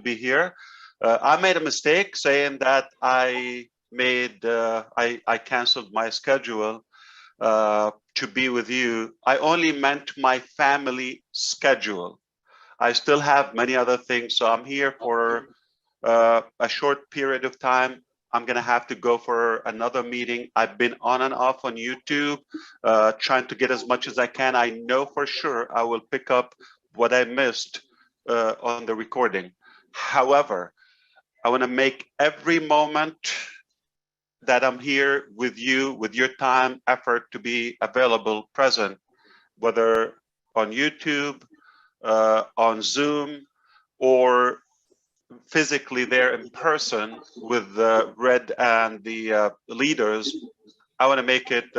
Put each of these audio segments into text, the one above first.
be here. I made a mistake saying that I canceled my schedule to be with you. I only meant my family schedule. I still have many other things, so I'm here for a short period of time. I'm gonna have to go for another meeting. I've been on and off on YouTube, trying to get as much as I can. I know for sure I will pick up what I missed on the recording. However, I want to make every moment that I'm here with you, with your time, effort to be available, present, whether on YouTube, on Zoom, or physically there in person with Red and the leaders. I want to make it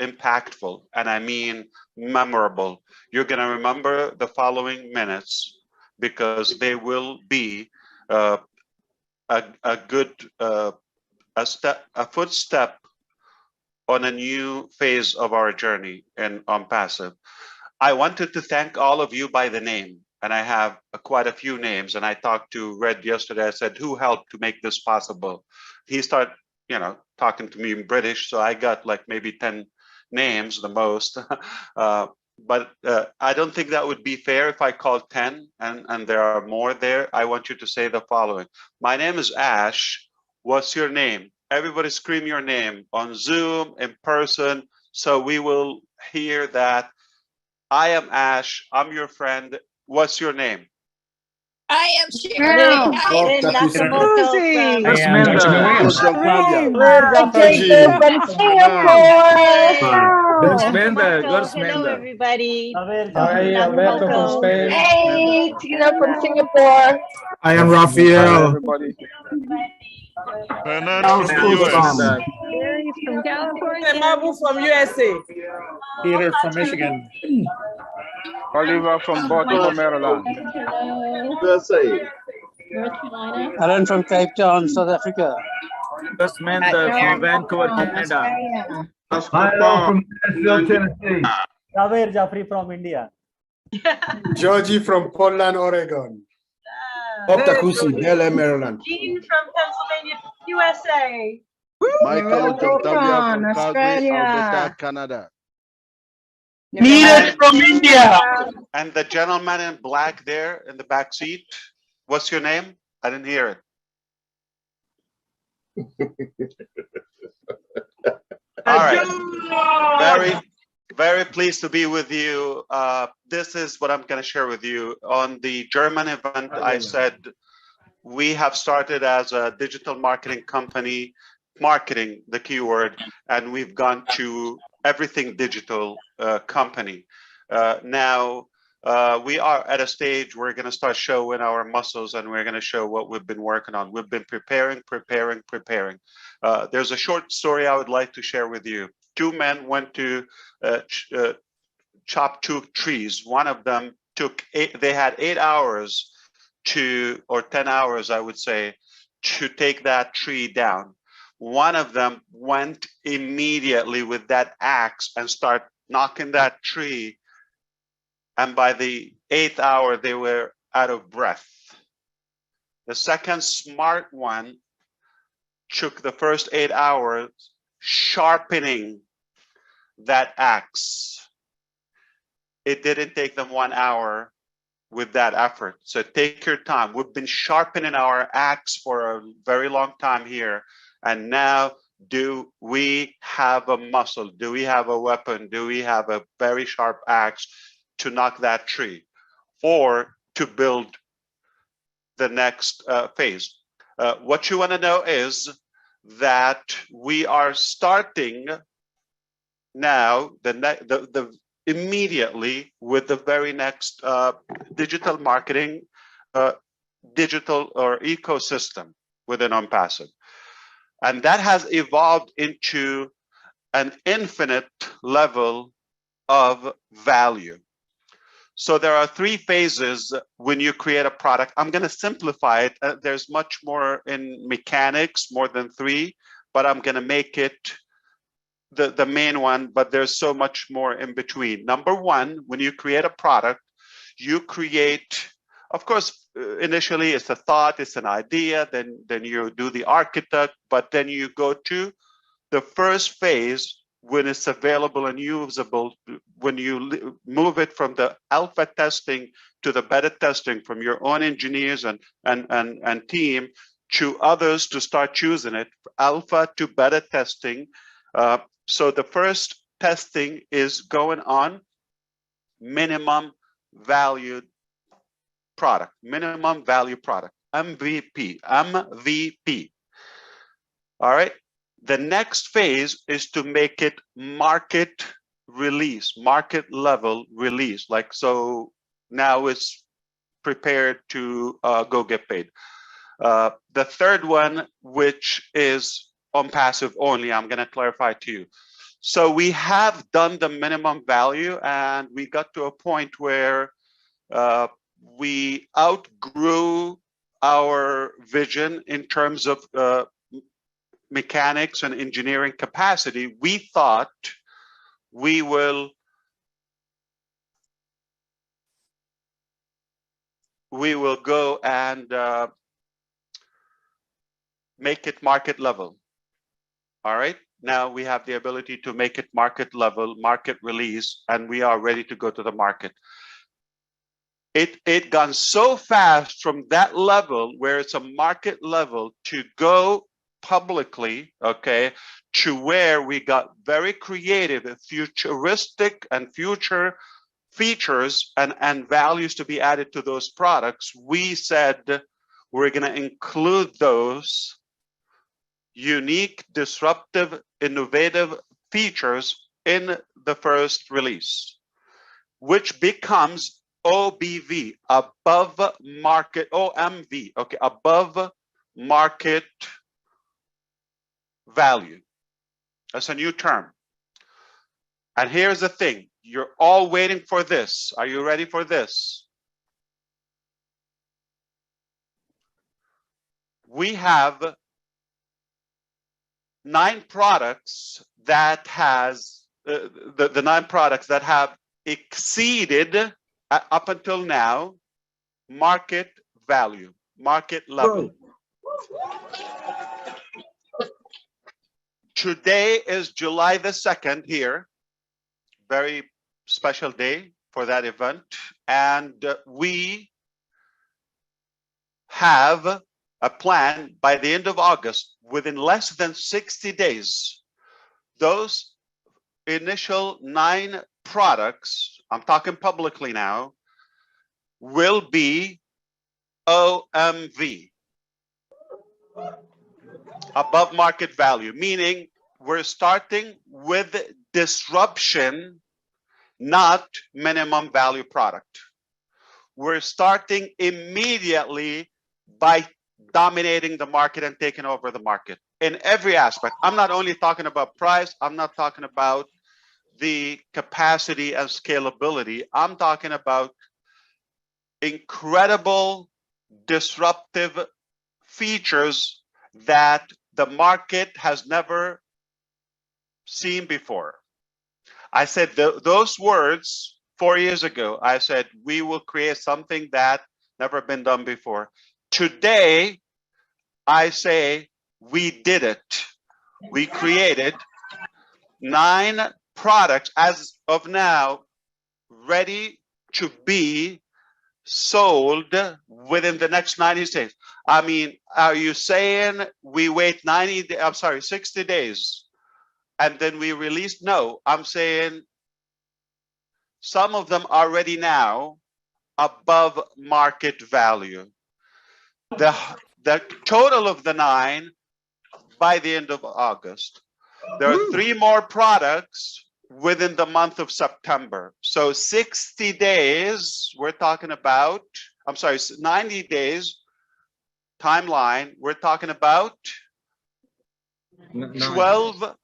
impactful, and I mean memorable. You're going to remember the following minutes because they will be a good a footstep on a new phase of our journey in OnPassive. I wanted to thank all of you by the name, and I have quite a few names. And I talked to Red yesterday. I said, "Who helped to make this possible?" He started, talking to me in British, so I got like maybe 10 names, the most. But I don't think that would be fair if I called 10, and there are more there. I want you to say the following. My name is Ash. What's your name? Everybody scream your name on Zoom, in person, so we will hear that. I am Ash. I'm your friend. What's your name? I am Cheryl. I am Nakamoto Jacob from Singapore. Hello, everybody. Alberto from Spain. Hey, Tina from Singapore. I am Raphael. Everybody. Fernando from the US. Barry from California. Mabu from USA. Peter from Michigan. Oliver from Baltimore, Maryland. USA. North Carolina. Alan from Cape Town, South Africa. From Vancouver, Canada. From Nashville, Tennessee. Javer Jafri from India. Georgie from Portland, Oregon. Bob Takusi, Bel Air, Maryland. Jean from Pennsylvania, USA. Michael Jontavia from Calgary, Alberta, Canada. Neeraj from India. And the gentleman in black there in the back seat, what's your name? I didn't hear it. All right. Very pleased to be with you. This is what I'm going to share with you. On the German event, I said we have started as a digital marketing company, marketing the keyword, and we've gone to everything digital company. Now we are at a stage we're going to start showing our muscles, and we're going to show what we've been working on. We've been preparing. There's a short story I would like to share with you. Two men went to chop two trees. One of them they had 8 hours or 10 hours, I would say, to take that tree down. One of them went immediately with that axe and start knocking that tree. And by the 8th hour, they were out of breath. The second smart one took the first 8 hours sharpening that axe. It didn't take them 1 hour with that effort. So take your time. We've been sharpening our axe for a very long time here. And now, do we have a muscle? Do we have a weapon? Do we have a very sharp axe to knock that tree or to build the next phase? What you want to know is that we are starting now immediately with the very next digital marketing, digital or ecosystem within OnPassive. And that has evolved into an infinite level of value. So there are 3 phases when you create a product. I'm going to simplify it. There's much more in mechanics, more than 3, but I'm going to make it the main one, but there's so much more in between. Number 1, when you create a product, you create, of course, initially it's a thought, it's an idea, then you do the architect, but then you go to the first phase when it's available and usable, when you move it from the alpha testing to the beta testing from your own engineers and team to others to start choosing it, alpha to beta testing. So the first testing is going on minimum valued product, minimum value product, MVP. All right. The next phase is to make it market release, market level release. Like, so now it's prepared to go get paid. The third one, which is on passive only, I'm going to clarify to you. So we have done the minimum value, and we got to a point where we outgrew our vision in terms of mechanics and engineering capacity. We thought we will go and make it market level. All right. Now we have the ability to make it market level, market release, and we are ready to go to the market. It gone so fast from that level where it's a market level to go publicly, okay, to where we got very creative and futuristic and future features and values to be added to those products. We said we're going to include those unique, disruptive, innovative features in the first release, which becomes OBV, above market, OMV, okay, above market value. That's a new term. And here's the thing, you're all waiting for this. Are you ready for this? We have 9 products that has the 9 products that have exceeded up until now market value, market level. Today is July the 2nd here, very special day for that event, and we have a plan by the end of August, within less than 60 days, those initial 9 products, I'm talking publicly now, will be OMV, above market value, meaning we're starting with disruption, not minimum value product. We're starting immediately by dominating the market and taking over the market in every aspect. I'm not only talking about price, I'm not talking about the capacity and scalability. I'm talking about incredible disruptive features that the market has never seen before. I said those words 4 years ago. I said we will create something that never been done before. Today, I say we did it. We created 9 products as of now ready to be sold within the next 90 days. I mean, are you saying we wait 60 days and then we release? No, I'm saying some of them are ready now above market value. The total of the 9 by the end of August. There are 3 more products within the month of September. So 60 days, we're talking about, 90 days timeline, we're talking about 12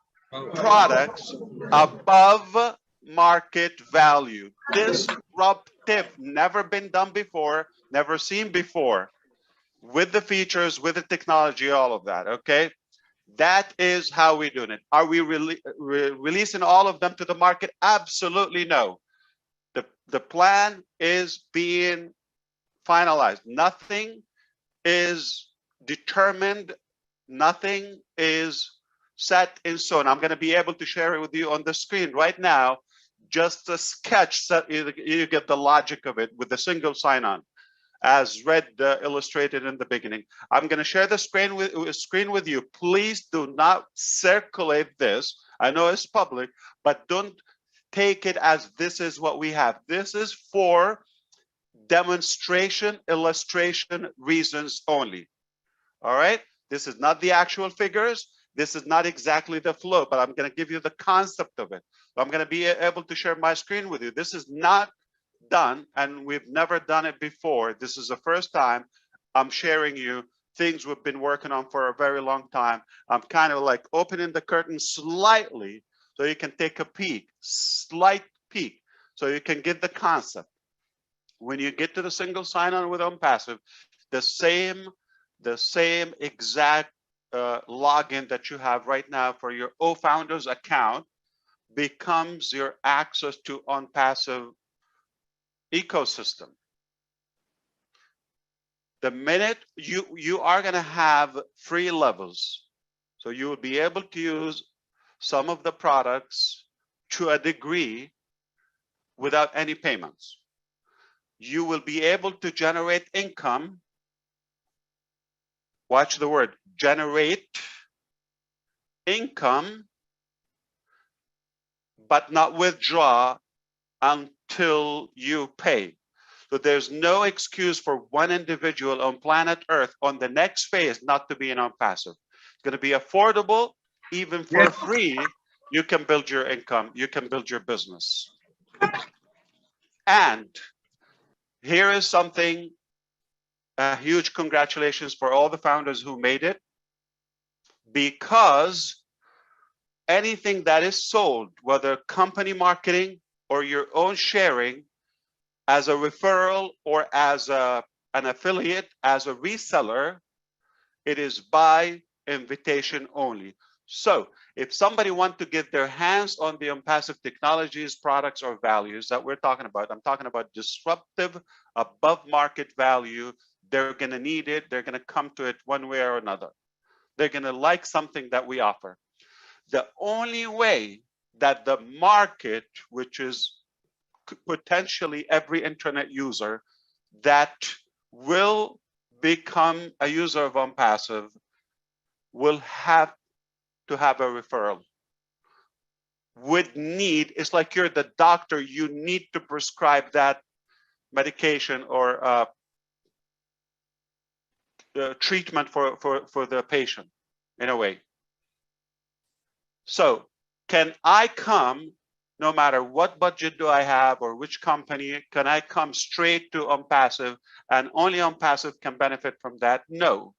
products above market value. Disruptive, never been done before, never seen before, with the features, with the technology, all of that, okay? That is how we're doing it. Are we releasing all of them to the market? Absolutely no. The plan is being finalized. Nothing is determined. Nothing is set in stone. I'm going to be able to share it with you on the screen right now. Just a sketch, so you get the logic of it with a single sign-on, as Red illustrated in the beginning. I'm going to share the screen with you. Please do not circulate this. I know it's public, but don't take it as this is what we have. This is for demonstration, illustration reasons only. All right? This is not the actual figures. This is not exactly the flow, but I'm going to give you the concept of it. I'm going to be able to share my screen with you. This is not done, and we've never done it before. This is the first time I'm sharing you things we've been working on for a very long time. I'm kind of like opening the curtain slightly so you can take a peek, slight peek, so you can get the concept. When you get to the single sign-on with OnPassive, the same exact login that you have right now for your OFounders account becomes your access to OnPassive ecosystem. The minute you are going to have free levels, so you will be able to use some of the products to a degree without any payments. You will be able to generate income. Watch the word, generate income, but not withdraw until you pay. So there's no excuse for one individual on planet Earth on the next phase not to be in OnPassive. It's going to be affordable, even for free. You can build your income, you can build your business. And here is something, a huge congratulations for all the founders who made it, because anything that is sold, whether company marketing or your own sharing, as a referral or as an affiliate, as a reseller, it is by invitation only. So if somebody wants to get their hands on the OnPassive technologies, products, or values that we're talking about, I'm talking about disruptive, above market value, they're going to need it. They're going to come to it one way or another. They're going to like something that we offer. The only way that the market, which is potentially every internet user that will become a user of OnPassive, will have to have a referral. Would need, it's like you're the doctor, you need to prescribe that medication or treatment for the patient in a way. So can I come, no matter what budget do I have or which company, can I come straight to OnPassive and only OnPassive can benefit from that? No,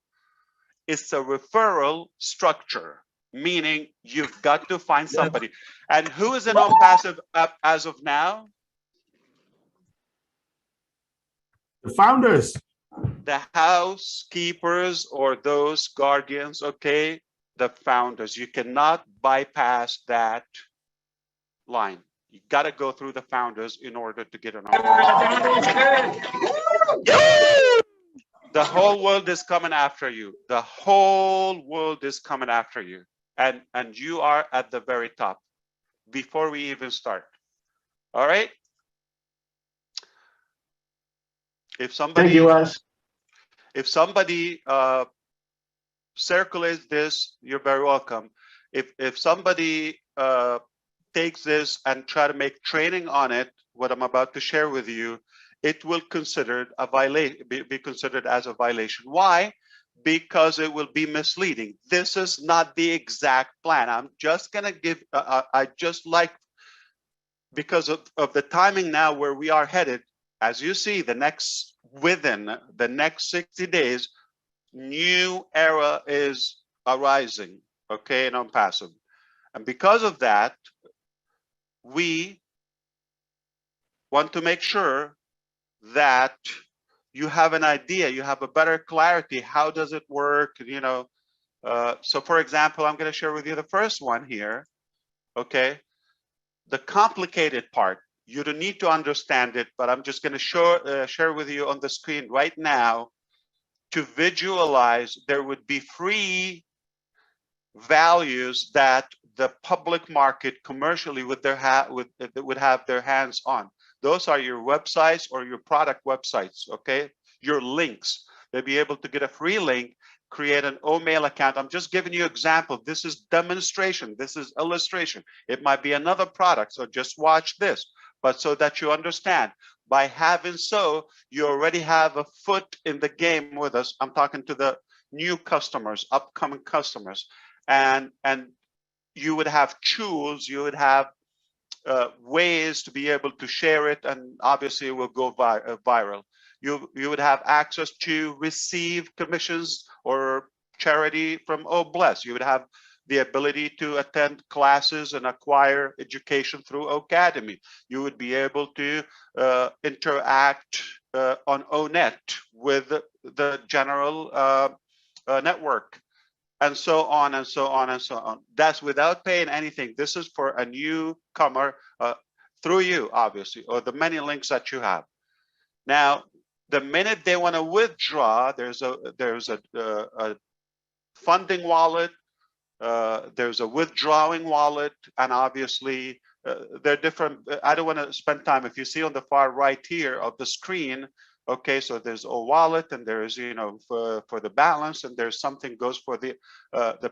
it's a referral structure, meaning you've got to find somebody. And who is in OnPassive as of now? The founders. The housekeepers or those guardians, okay? The founders. You cannot bypass that line. You got to go through the founders in order to get an offer. The whole world is coming after you. The whole world is coming after you. And you are at the very top before we even start. All right? If somebody, Thank you, Wes. If somebody circulates this, you're very welcome. If somebody takes this and try to make training on it, what I'm about to share with you, it will considered a violation, be considered as a violation. Why? Because it will be misleading. This is not the exact plan. I'm just gonna give, I just like, because of the timing now where we are headed, as you see, within the next 60 days, new era is arising, okay, in OnPassive. And because of that, we want to make sure that you have an idea, you have a better clarity. How does it work? You know, so for example, I'm going to share with you the first one here. Okay, the complicated part. You don't need to understand it, but I'm just going to share with you on the screen right now to visualize. There would be free values that the public market commercially would have their hands on. Those are your websites or your product websites, okay? Your links. They'll be able to get a free link, create an OMail account. I'm just giving you example. This is demonstration. This is illustration. It might be another product, so just watch this. But so that you understand, by having so, you already have a foot in the game with us. I'm talking to the new customers, upcoming customers. And you would have tools, you would have ways to be able to share it, and obviously it will go viral. You would have access to receive commissions or charity from OBless. You would have the ability to attend classes and acquire education through Ocademy. You would be able to interact on ONet with the general network, and so on and so on and so on. That's without paying anything. This is for a newcomer through you, obviously, or the many links that you have. Now, the minute they want to withdraw, there's a funding wallet, there's a withdrawing wallet, and obviously they're different. I don't want to spend time. If you see on the far right here of the screen, okay, so there's a wallet, and there's, you know, for the balance, and there's something goes for the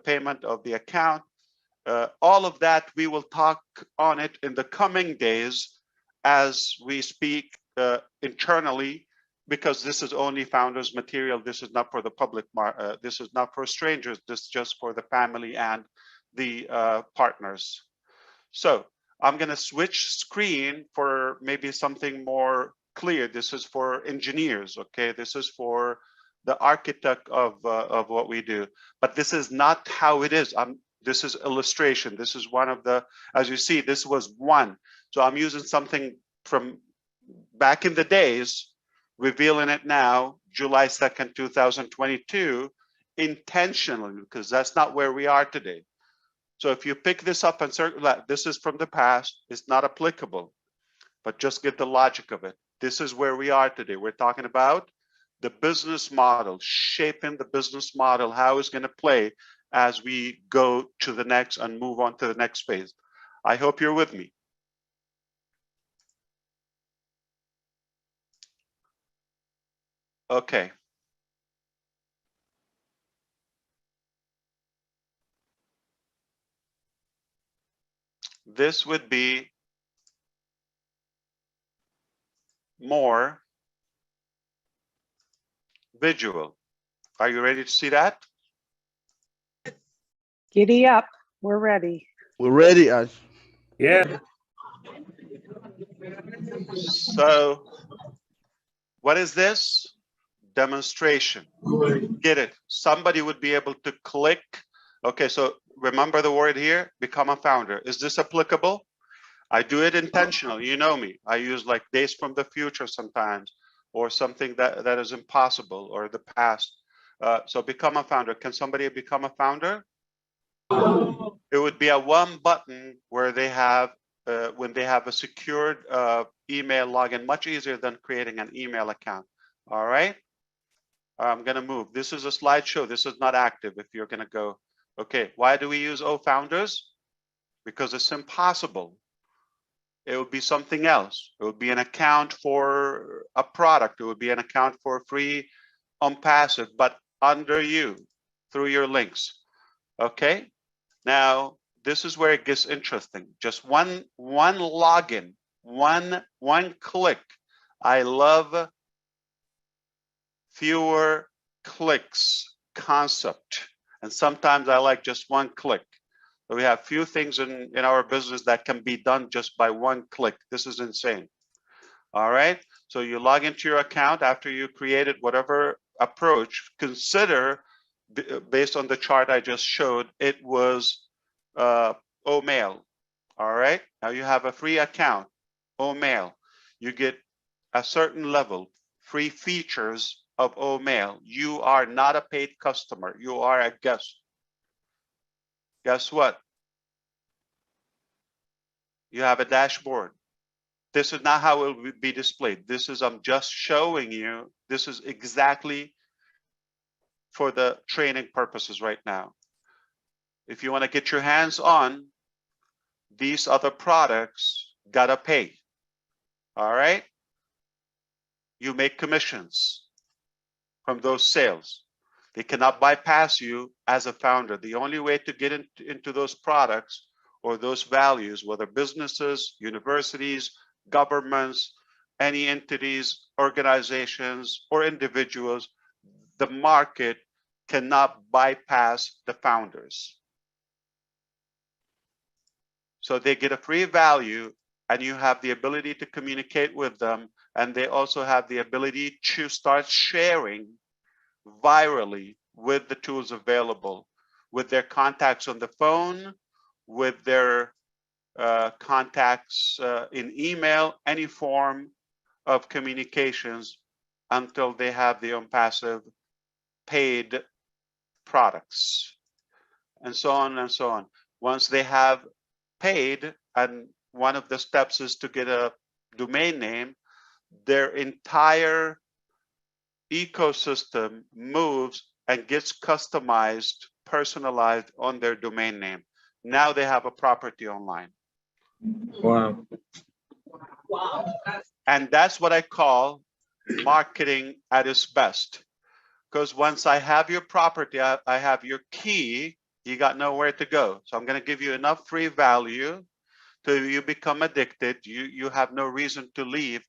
payment of the account. All of that, we will talk on it in the coming days as we speak internally, because this is only founders material. This is not for the public. This is not for strangers. This is just for the family and the partners. So I'm going to switch screen for maybe something more clear. This is for engineers, okay? This is for the architect of what we do. But this is not how it is. This is illustration. This is one of the, as you see, this was one. So I'm using something from back in the days, revealing it now, July 2nd, 2022, intentionally, because that's not where we are today. So if you pick this up and circle that, this is from the past, it's not applicable, but just get the logic of it. This is where we are today. We're talking about the business model, shaping the business model, how it's going to play as we go to the next and move on to the next phase. I hope you're with me. Okay. This would be more visual. Are you ready to see that? Giddy up. We're ready. We're ready, Ash. Yeah. So what is this? Demonstration. Get it? Somebody would be able to click. Okay, so remember the word here, become a founder. Is this applicable? I do it intentional. You know me. I use like days from the future sometimes, or something that is impossible, or the past. So become a founder. Can somebody become a founder? It would be a one button where they have, when they have a secured email login, much easier than creating an email account. All right. I'm going to move. This is a slideshow. This is not active if you're going to go. Okay. Why do we use Founders? Because it's impossible. It would be something else. It would be an account for a product. It would be an account for free on passive, but under you through your links. Okay. Now, this is where it gets interesting. Just one login, one click. I love fewer clicks concept. And sometimes I like just one click. So we have few things in our business that can be done just by one click. This is insane. All right. So you log into your account after you created whatever approach. Consider, based on the chart I just showed, it was OMail. All right. Now you have a free account, OMail. You get a certain level, free features of OMail. You are not a paid customer. You are a guest. Guess what? You have a dashboard. This is not how it will be displayed. This is, I'm just showing you, this is exactly for the training purposes right now. If you want to get your hands on these other products, gotta pay. All right? You make commissions from those sales. They cannot bypass you as a founder. The only way to get into those products or those values, whether businesses, universities, governments, any entities, organizations, or individuals, the market cannot bypass the founders. So they get a free value, and you have the ability to communicate with them, and they also have the ability to start sharing virally with the tools available, with their contacts on the phone, with their contacts in email, any form of communications, until they have the OnPassive paid products, and so on and so on. Once they have paid, and one of the steps is to get a domain name, their entire ecosystem moves and gets customized, personalized on their domain name. Now they have a property online. Wow. And that's what I call marketing at its best. Because once I have your property, I have your key, you got nowhere to go. So I'm going to give you enough free value till you become addicted. You have no reason to leave.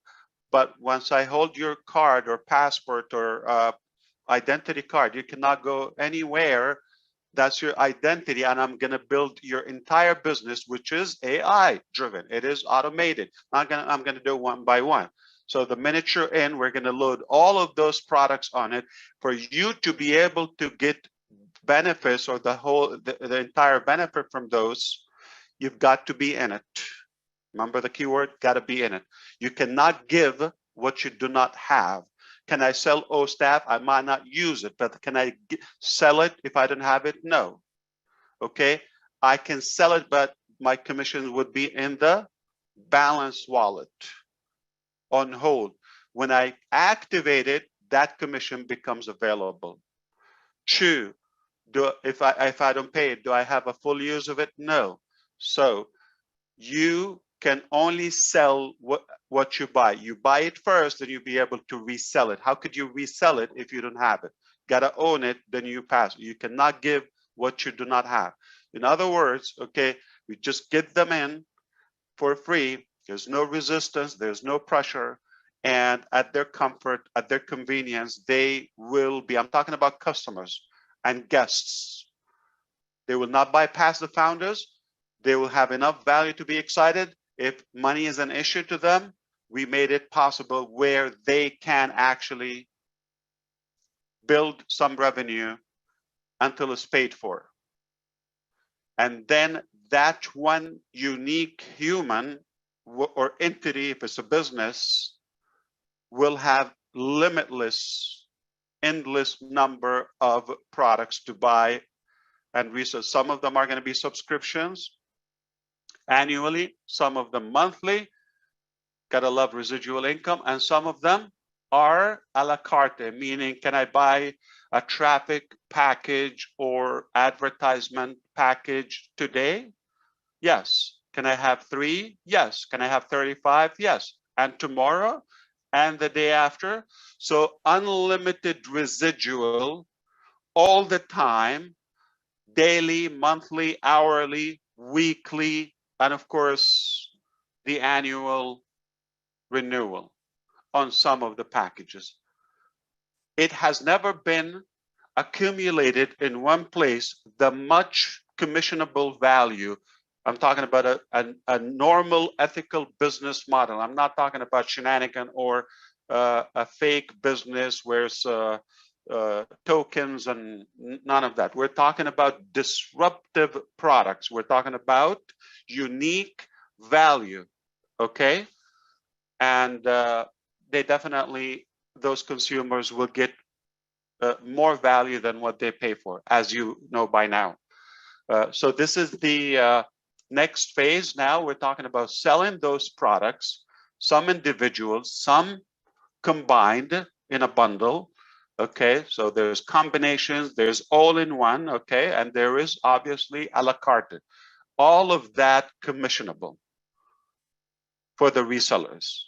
But once I hold your card or passport or identity card, you cannot go anywhere. That's your identity. And I'm going to build your entire business, which is AI driven. It is automated. I'm going to do one by one. So the minute you're in, we're going to load all of those products on it for you to be able to get benefits, or the entire benefit from those. You've got to be in it. Remember the keyword, got to be in it. You cannot give what you do not have. Can I sell OSTAF? I might not use it, but can I sell it if I don't have it? No. Okay, I can sell it, but my commission would be in the balance wallet on hold. When I activate it, that commission becomes available. Two, if I don't pay it, do I have a full use of it? No. So you can only sell what you buy. You buy it first, then you'll be able to resell it. How could you resell it if you don't have it? Gotta own it, then you pass. You cannot give what you do not have. In other words, okay, we just get them in for free. There's no resistance, there's no pressure, and at their comfort, at their convenience, they will be, I'm talking about customers and guests. They will not bypass the founders. They will have enough value to be excited. If money is an issue to them, we made it possible where they can actually build some revenue until it's paid for. And then that one unique human or entity, if it's a business, will have limitless, endless number of products to buy and resell. Some of them are going to be subscriptions annually, some of them monthly. Gotta love residual income. And some of them are a la carte, meaning can I buy a traffic package or advertisement package today? Yes. Can I have 3? Yes. Can I have 35? Yes. And tomorrow and the day after? So unlimited residual all the time, daily, monthly, hourly, weekly, and of course, the annual renewal on some of the packages. It has never been accumulated in one place the much commissionable value. I'm talking about a normal ethical business model. I'm not talking about shenanigan or a fake business where it's tokens and none of that. We're talking about disruptive products. We're talking about unique value, okay? And they definitely, those consumers will get more value than what they pay for, as you know by now. So this is the next phase. Now we're talking about selling those products. some individuals, some combined in a bundle. Okay, so there's combinations, there's all in one, okay, and there is obviously a la carte. All of that commissionable for the resellers.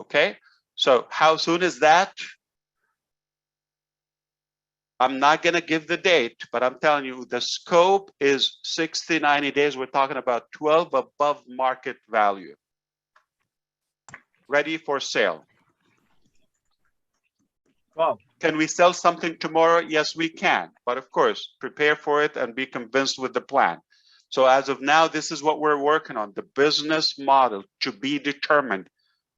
Okay, so how soon is that? I'm not going to give the date, but I'm telling you the scope is 60, 90 days. We're talking about 12 above market value. Ready for sale. Wow. Can we sell something tomorrow? Yes, we can. But of course, prepare for it and be convinced with the plan. So as of now, this is what we're working on, the business model to be determined.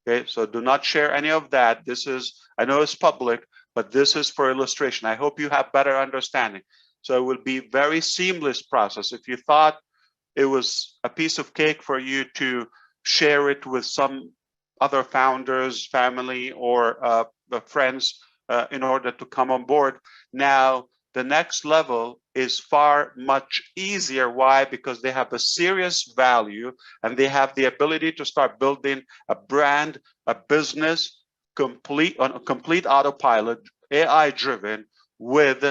Okay, so do not share any of that. This is, I know it's public, but this is for illustration. I hope you have better understanding. So it will be very seamless process. If you thought it was a piece of cake for you to share it with some other founders, family, or friends in order to come on board, now the next level is far much easier. Why? Because they have a serious value and they have the ability to start building a brand, a business, on a complete autopilot, AI driven, with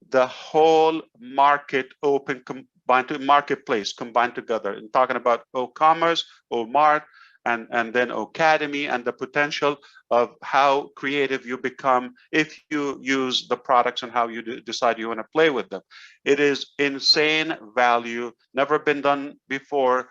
the whole market open, combined to marketplace combined together. And talking about O-commerce, O-mart, and then Academy, and the potential of how creative you become if you use the products and how you decide you want to play with them. It is insane value, never been done before.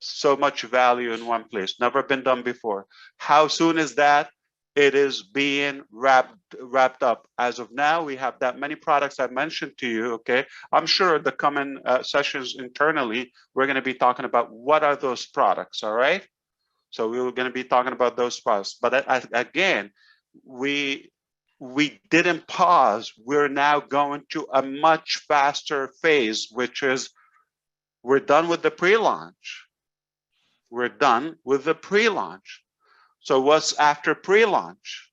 So much value in one place, never been done before. How soon is that? It is being wrapped up. As of now, we have that many products I mentioned to you, okay? I'm sure the coming sessions internally, we're gonna be talking about what are those products, all right? So we were going to be talking about those products, but again, we didn't pause. We're now going to a much faster phase, which is we're done with the pre-launch. We're done with the pre-launch. So what's after pre-launch?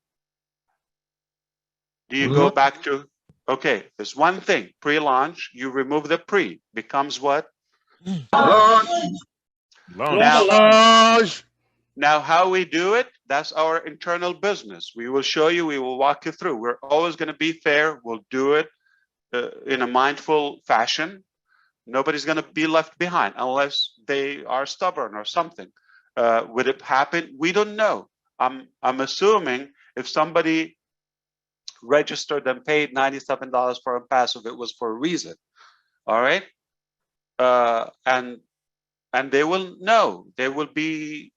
Do you go back to, okay, there's one thing, pre-launch, you remove the pre, becomes what? Launch. Now, how we do it, that's our internal business. We will show you, we will walk you through. We're always going to be fair. We'll do it in a mindful fashion. Nobody's going to be left behind unless they are stubborn or something. Would it happen? We don't know. I'm assuming if somebody registered and paid $97 for OnPassive, it was for a reason. All right. And they will know. They will be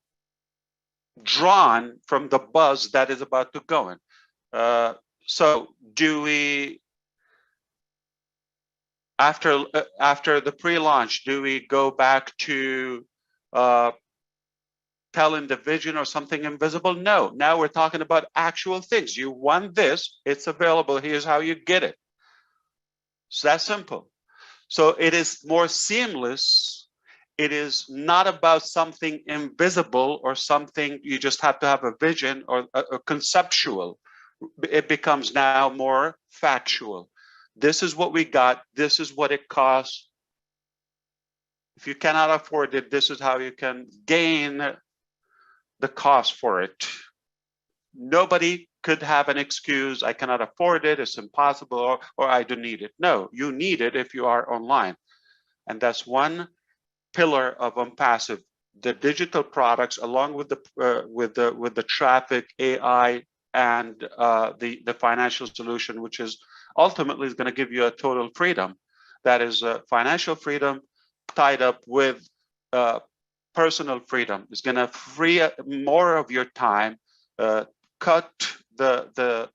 drawn from the buzz that is about to go in. So do we, after the pre-launch, do we go back to telling the vision or something invisible? No, now we're talking about actual things. You want this, it's available, here's how you get it. It's that simple. So it is more seamless. It is not about something invisible or something you just have to have a vision or a conceptual. It becomes now more factual. This is what we got. This is what it costs. If you cannot afford it, this is how you can gain the cost for it. Nobody could have an excuse, I cannot afford it, it's impossible, or I don't need it. No, you need it if you are online. And that's one pillar of OnPassive, the digital products, along with the traffic, AI, and the financial solution, which is ultimately is going to give you a total freedom. That is financial freedom tied up with personal freedom. It's going to free more of your time, cut the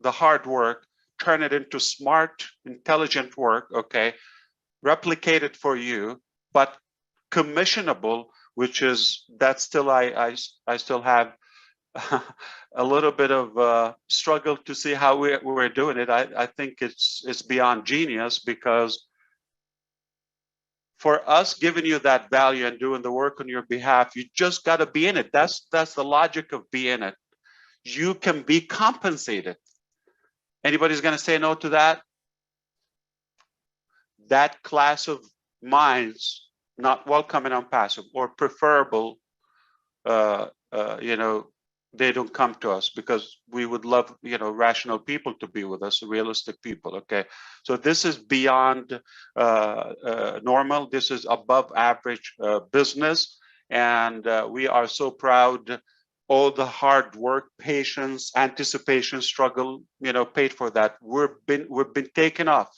hard work, turn it into smart, intelligent work. Okay, replicate it for you, but commissionable, which is that still I still have a little bit of struggle to see how we're doing it. I think it's beyond genius, because for us giving you that value and doing the work on your behalf, you just got to be in it. That's the logic of being it. You can be compensated. Anybody's going to say no to that? That class of minds not welcome in OnPassive, or preferable you know, they don't come to us, because we would love, you know, rational people to be with us, realistic people. Okay, so this is beyond normal. This is above average business, and we are so proud. All the hard work, patience, anticipation, struggle, you know, paid for that. We've been taken off.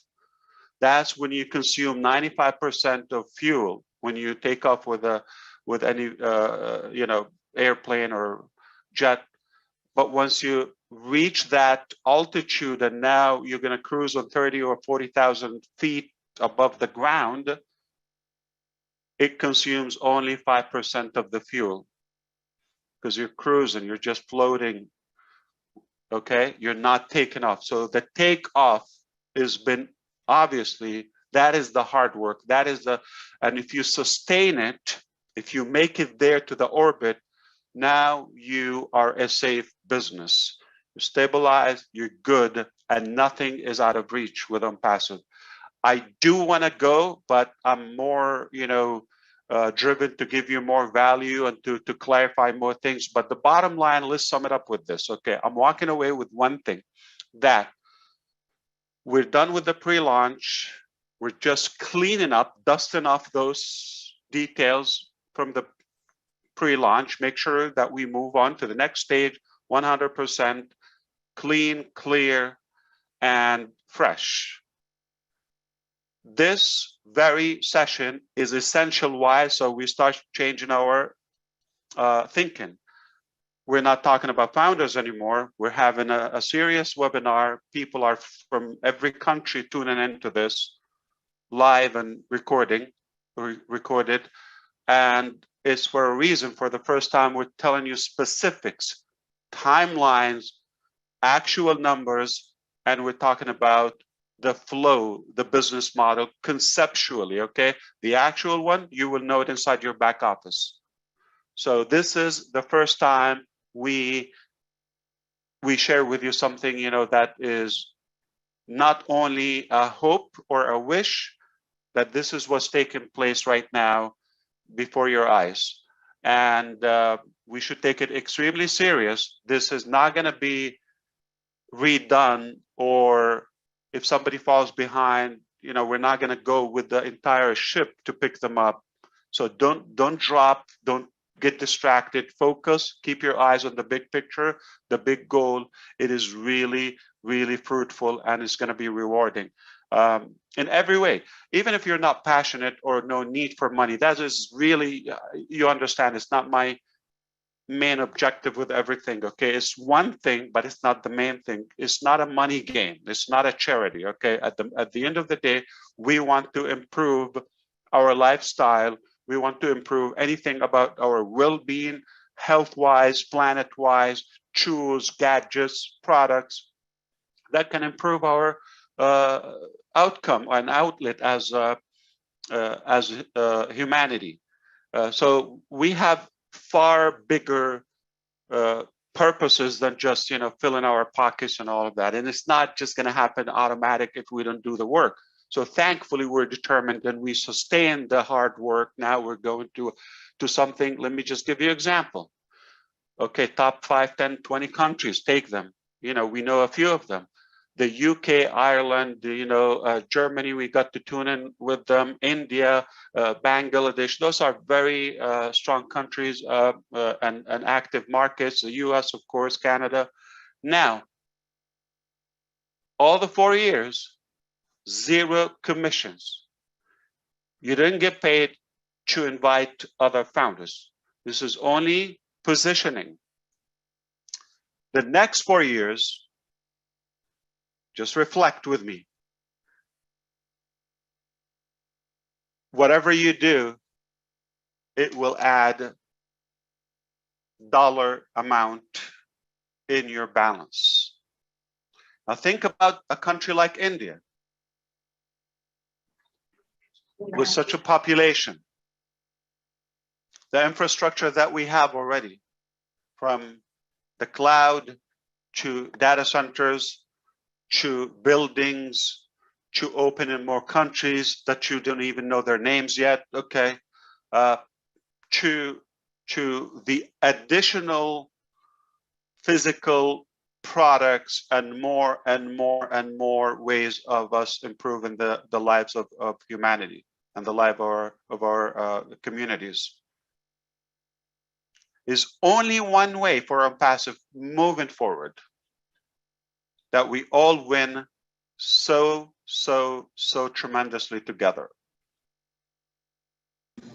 That's when you consume 95% of fuel when you take off with any you know, airplane or jet. But once you reach that altitude, and now you're going to cruise on 30 or 40,000 feet above the ground, it consumes only 5% of the fuel, because you're cruising, you're just floating. Okay, you're not taking off. So the takeoff has been, obviously, that is the hard work. That is the, and if you sustain it, if you make it there to the orbit, now you are a safe business. You're stabilized, you're good, and nothing is out of reach with OnPassive. I do want to go, but I'm more, you know, driven to give you more value and to clarify more things. But the bottom line, let's sum it up with this. Okay, I'm walking away with one thing, that we're done with the pre-launch. We're just cleaning up, dusting off those details from the pre-launch. Make sure that we move on to the next stage, 100% clean, clear, and fresh. This very session is essential. Why? So we start changing our thinking. We're not talking about founders anymore. We're having a serious webinar. People are from every country tuning into this live and recorded. And it's for a reason. For the first time, we're telling you specifics, timelines, actual numbers, and we're talking about the flow, the business model conceptually, okay? The actual one, you will know it inside your back office. So this is the first time we share with you something, you know, that is not only a hope or a wish, that this is what's taking place right now before your eyes. And we should take it extremely serious. This is not going to be redone, or if somebody falls behind, you know, we're not going to go with the entire ship to pick them up. So don't drop, don't get distracted, focus, keep your eyes on the big picture, the big goal. It is really, really fruitful, and it's going to be rewarding in every way. Even if you're not passionate or no need for money, that is really, you understand, it's not my main objective with everything. Okay, it's one thing, but it's not the main thing. It's not a money game. It's not a charity. Okay, at the end of the day, we want to improve our lifestyle. We want to improve anything about our well-being, health-wise, planet-wise, tools, gadgets, products that can improve our outcome and outlet as humanity. So we have far bigger purposes than just, you know, filling our pockets and all of that. And it's not just going to happen automatic if we don't do the work. So thankfully, we're determined and we sustain the hard work. Now we're going to something. Let me just give you an example. Okay, top 5, 10, 20 countries, take them. You know, we know a few of them. The UK, Ireland, you know, Germany, we got to tune in with them. India, Bangladesh, those are very strong countries and active markets. The US, of course, Canada. Now, all the 4 years, 0 commissions. You didn't get paid to invite other founders. This is only positioning. The next 4 years, just reflect with me. Whatever you do, it will add dollar amount in your balance. Now think about a country like India with such a population. The infrastructure that we have already, from the cloud to data centers, to buildings, to open in more countries that you don't even know their names yet, okay, to to the additional physical products and more and more and more ways of us improving the lives of humanity and the life of our communities. Is only one way for OnPassive moving forward, that we all win so tremendously together.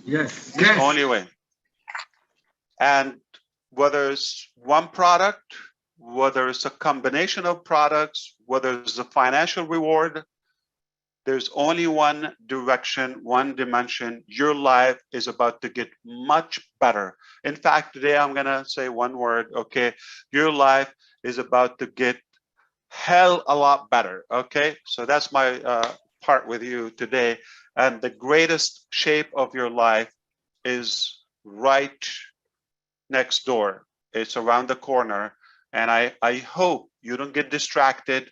Yes. It's the only way. And whether it's one product, whether it's a combination of products, whether it's a financial reward, there's only one direction, one dimension. Your life is about to get much better. In fact, today I'm gonna say one word, okay? Your life is about to get hell a lot better, okay? So that's my part with you today. And the greatest shape of your life is right next door. It's around the corner. And I hope you don't get distracted.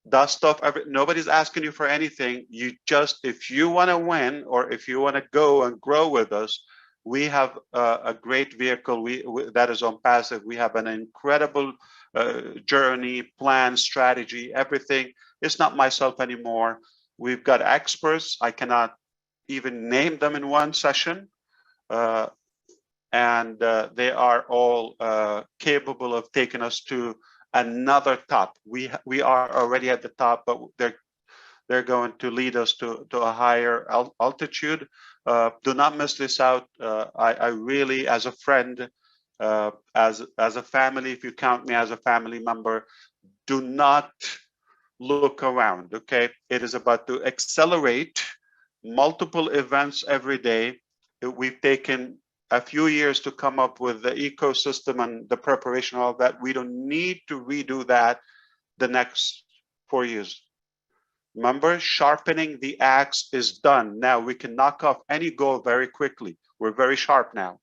Dust off, nobody's asking you for anything. You just, if you want to win, or if you want to go and grow with us, we have a great vehicle that is OnPassive. We have an incredible journey, plan, strategy, everything. It's not myself anymore. We've got experts. I cannot even name them in one session. And they are all capable of taking us to another top. We are already at the top, but they're going to lead us to a higher altitude. Do not miss this out. I really, as a friend, as a family, if you count me as a family member, do not look around, okay? It is about to accelerate multiple events every day. We've taken a few years to come up with the ecosystem and the preparation of that. We don't need to redo that the next 4 years. Remember, sharpening the axe is done. Now we can knock off any goal very quickly. We're very sharp now.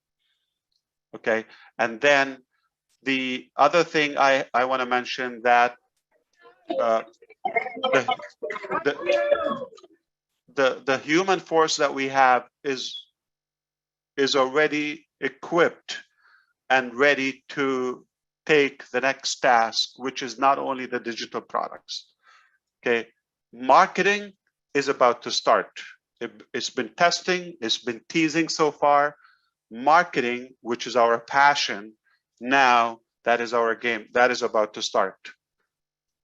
Okay, and then the other thing I want to mention that the human force that we have is already equipped and ready to take the next task, which is not only the digital products. Okay, marketing is about to start. It's been testing, it's been teasing so far. Marketing, which is our passion, now that is our game. That is about to start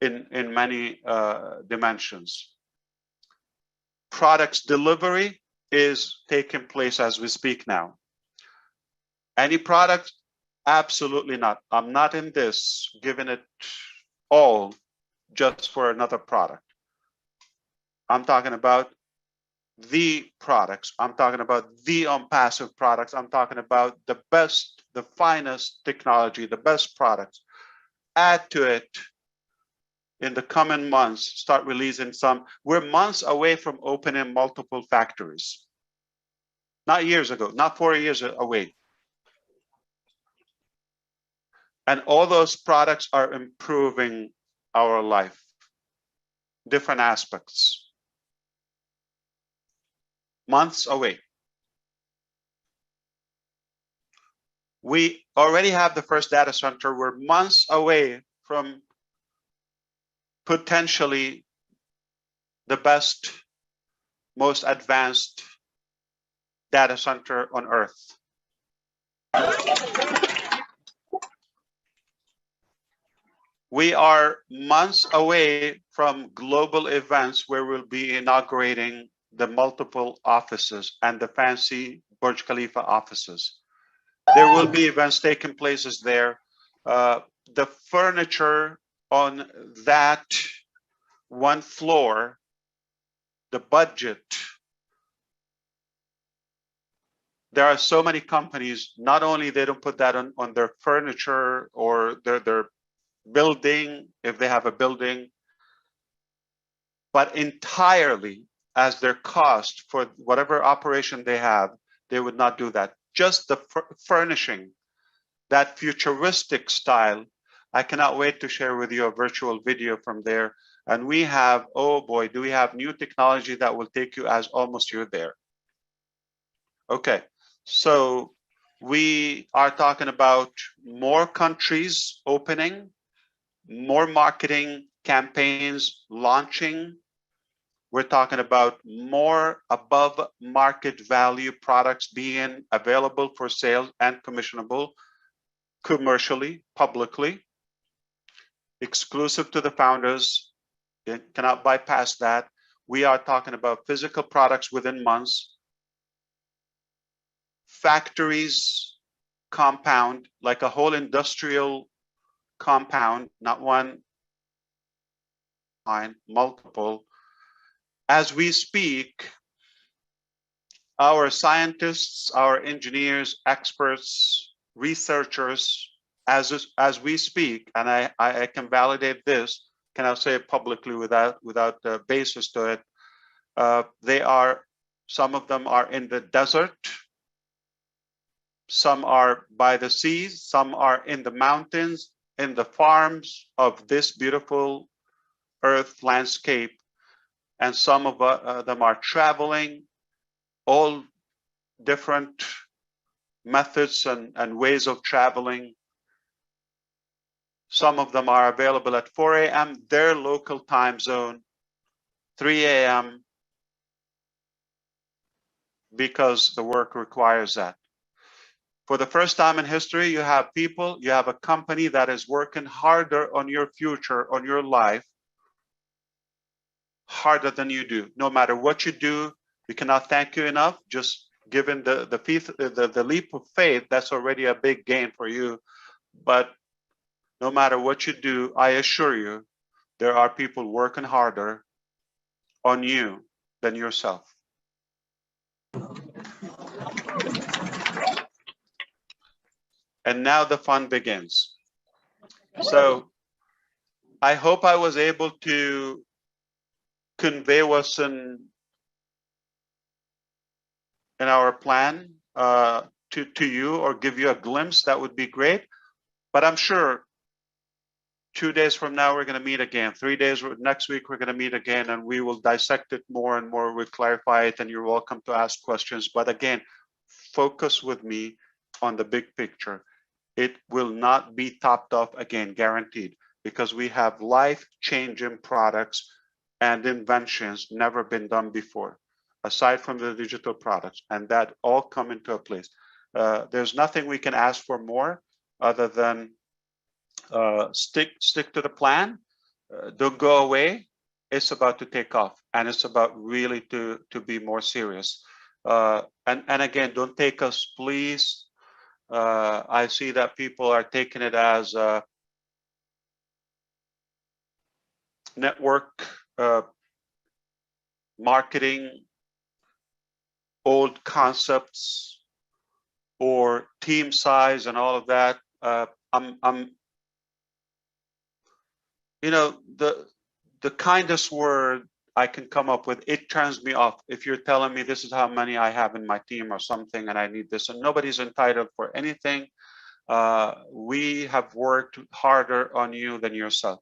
in many dimensions. Products delivery is taking place as we speak now. Any product? Absolutely not. I'm not in this giving it all just for another product. I'm talking about the products. I'm talking about the OnPassive products. I'm talking about the best, the finest technology, the best products. Add to it in the coming months, start releasing some. We're months away from opening multiple factories. Not years ago, not 4 years away. And all those products are improving our life, different aspects. Months away. We already have the first data center. We're months away from potentially the best, most advanced data center on Earth. We are months away from global events where we'll be inaugurating the multiple offices and the fancy Burj Khalifa offices. There will be events taking places there. The furniture on that one floor, the budget. There are so many companies, not only they don't put that on their furniture or their building, if they have a building, but entirely as their cost for whatever operation they have, they would not do that. Just the furnishing, that futuristic style. I cannot wait to share with you a virtual video from there. And we have, oh boy, do we have new technology that will take you as almost you're there. Okay, so We are talking about more countries opening, more marketing campaigns launching. We're talking about more above market value products being available for sale and commissionable commercially, publicly, exclusive to the founders. You cannot bypass that. We are talking about physical products within months, factories, compound, like a whole industrial compound, not one, multiple. As we speak, our scientists, our engineers, experts, researchers, as we speak, and I can validate this, can I say it publicly without the basis to it, some of them are in the desert, some are by the seas, some are in the mountains, in the farms of this beautiful earth landscape, and some of them are traveling, all different methods and ways of traveling. Some of them are available at 4 a.m., their local time zone, 3 a.m., because the work requires that. For the first time in history, you have people, you have a company that is working harder on your future, on your life, harder than you do. No matter what you do, we cannot thank you enough. Just given the leap of faith, that's already a big gain for you. But no matter what you do, I assure you, there are people working harder on you than yourself. And now the fun begins. So I hope I was able to convey what's in our plan to you, or give you a glimpse. That would be great. But I'm sure 2 days from now, we're going to meet again. 3 days, next week, we're going to meet again, and we will dissect it more and more. We'll clarify it, and you're welcome to ask questions. But again, focus with me on the big picture. It will not be topped off again, guaranteed, because we have life-changing products and inventions never been done before, aside from the digital products, and that all come into a place. There's nothing we can ask for more other than stick to the plan. Don't go away. It's about to take off, and it's about really to be more serious. And again, don't take us, please. I see that people are taking it as a network marketing, old concepts, or team size and all of that. You know, the kindest word I can come up with, it turns me off. If you're telling me this is how many I have in my team or something, and I need this, and nobody's entitled for anything. We have worked harder on you than yourself.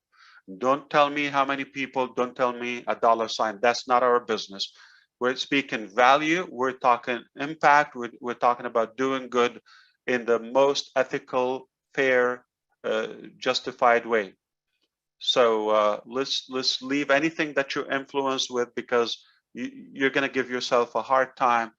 Don't tell me how many people, don't tell me a dollar sign. That's not our business. We're speaking value, we're talking impact, we're talking about doing good in the most ethical, fair, justified way. So let's leave anything that you're influenced with, because you're going to give yourself a hard time.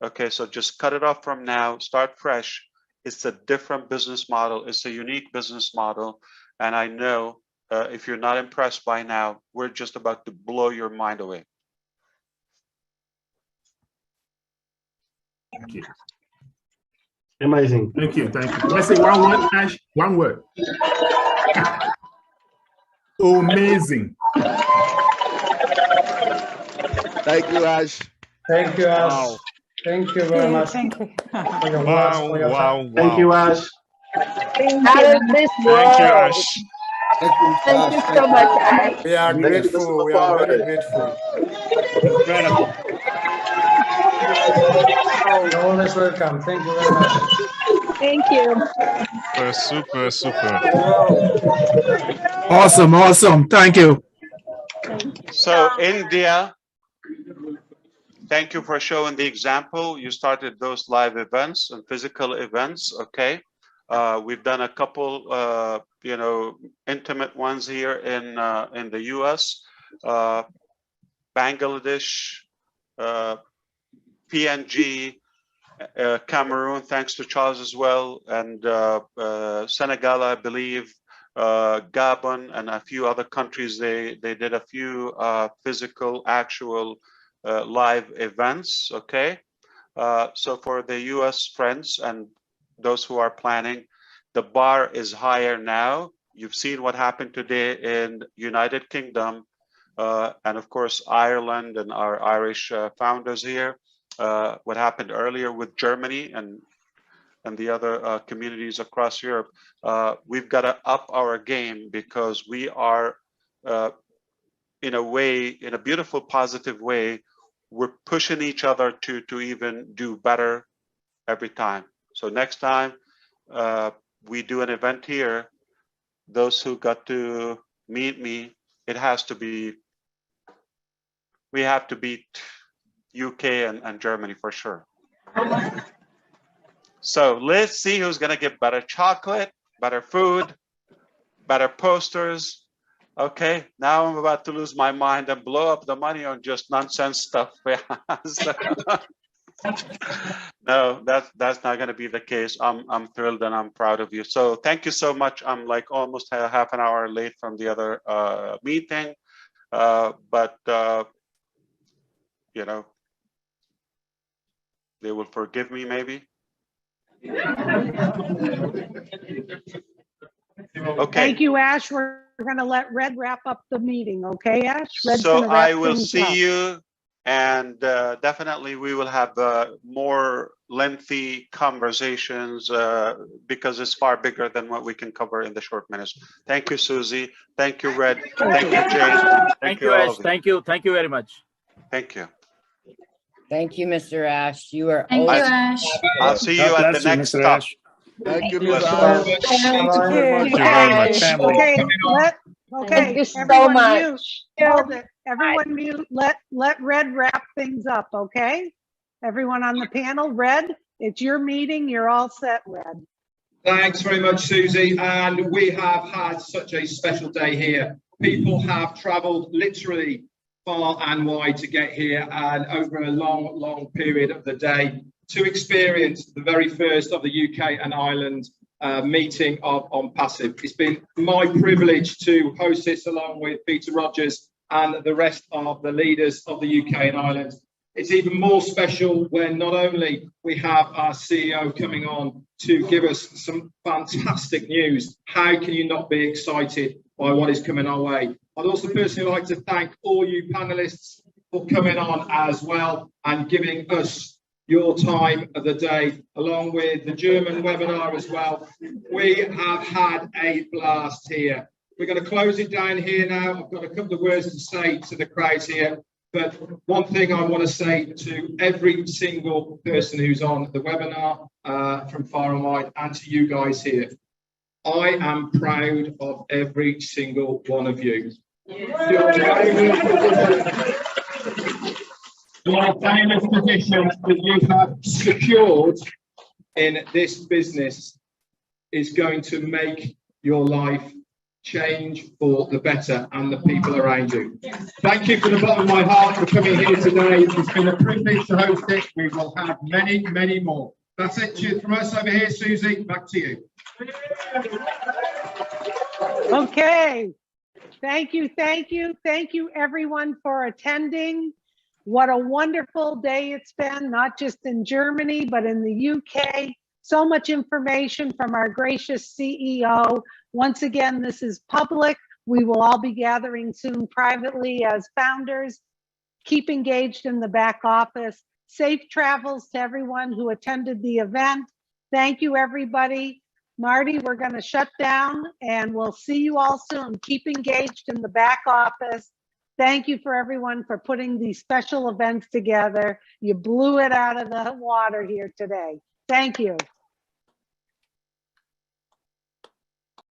Okay, so just cut it off from now, start fresh. It's a different business model. It's a unique business model. And I know if you're not impressed by now, we're just about to blow your mind away. Thank you. Amazing. Thank you. Thank you. Let's say one word, Ash. One word. Amazing. Thank you, Ash. Thank you, Ash. Wow. Thank you very much Thank you. for your words, for your time. Thank you, Ash. Out of this world. Thank you so much, Ash. We are Thank you, grateful. Mr. We are very Mufari. grateful. Incredible. You're always welcome. Thank you very much. Thank you. Super. Awesome. Thank you. So India, thank you for showing the example. You started those live events and physical events, okay? We've done a couple, you know, intimate ones here in the US, Bangladesh, PNG, Cameroon, thanks to Charles as well, and Senegal, I believe, Gabon, and a few other countries. They did a few physical, actual live events. Okay, so for the U.S. friends and those who are planning, the bar is higher now. You've seen what happened today in United Kingdom, and of course Ireland and our Irish founders here. What happened earlier with Germany and the other communities across Europe. We've got to up our game because we are, in a way, in a beautiful, positive way, we're pushing each other to even do better every time. So next time we do an event here, those who got to meet me, it has to be, we have to beat UK and Germany for sure. So let's see who's gonna get better chocolate, better food, better posters. Okay, now I'm about to lose my mind and blow up the money on just nonsense stuff. No, that's not gonna be the case. I'm thrilled and I'm proud of you. So thank you so much. I'm like almost half an hour late from the other meeting, but you know, they will forgive me maybe. Okay. Thank you, Ash. We're gonna let Red wrap up the meeting, okay, Ash? Red's So gonna wrap I will things see up. you, and definitely we will have more lengthy conversations because it's far bigger than what we can cover in the short minutes. Thank you, Susie. Thank you, Red. Thank you, Jane. Thank you, Ash. Thank you very much. Thank you. Thank you, Mr. Ash. You are Thank you, always Ash. I'll see you at the next stop. Thank you, Bless Mr. you. Ash. Thank you very much. Thank you very much. Family. Okay, Thank you so everyone much. mute. Hold it. Everyone mute. Let Red wrap things up, okay? Everyone on the panel, Red, it's your meeting. You're all set, Red. Thanks very much, Susie. And we have had such a special day here. People have travelled literally far and wide to get here and over a long period of the day to experience the very first of the UK and Ireland meeting of On Passive. It's been my privilege to host this along with Peter Rogers and the rest of the leaders of the UK and Ireland. It's even more special when not only we have our CEO coming on to give us some fantastic news. How can you not be excited by what is coming our way? I'd also personally like to thank all you panelists for coming on as well and giving us your time of the day, along with the German webinar as well. We have had a blast here. We're going to close it down here now. I've got a couple of words to say to the crowd here, but one thing I want to say to every single person who's on the webinar from far and wide, and to you guys here, I am proud of every single one of you. The famous position that you have secured in this business is going to make your life change for the better and the people around you. Thank you from the bottom of my heart for coming here today. It's been a privilege to host it. We will have many more. That's it. Cheers from us over here, Susie. Back to you. Okay. Thank you everyone for attending. What a wonderful day it's been, not just in Germany, but in the UK. So much information from our gracious CEO. Once again, this is public. We will all be gathering soon privately as founders. Keep engaged in the back office. Safe travels to everyone who attended the event. Thank you, everybody. Marty, we're going to shut down and we'll see you all soon. Keep engaged in the back office. Thank you for everyone for putting these special events together. You blew it out of the water here today. Thank you.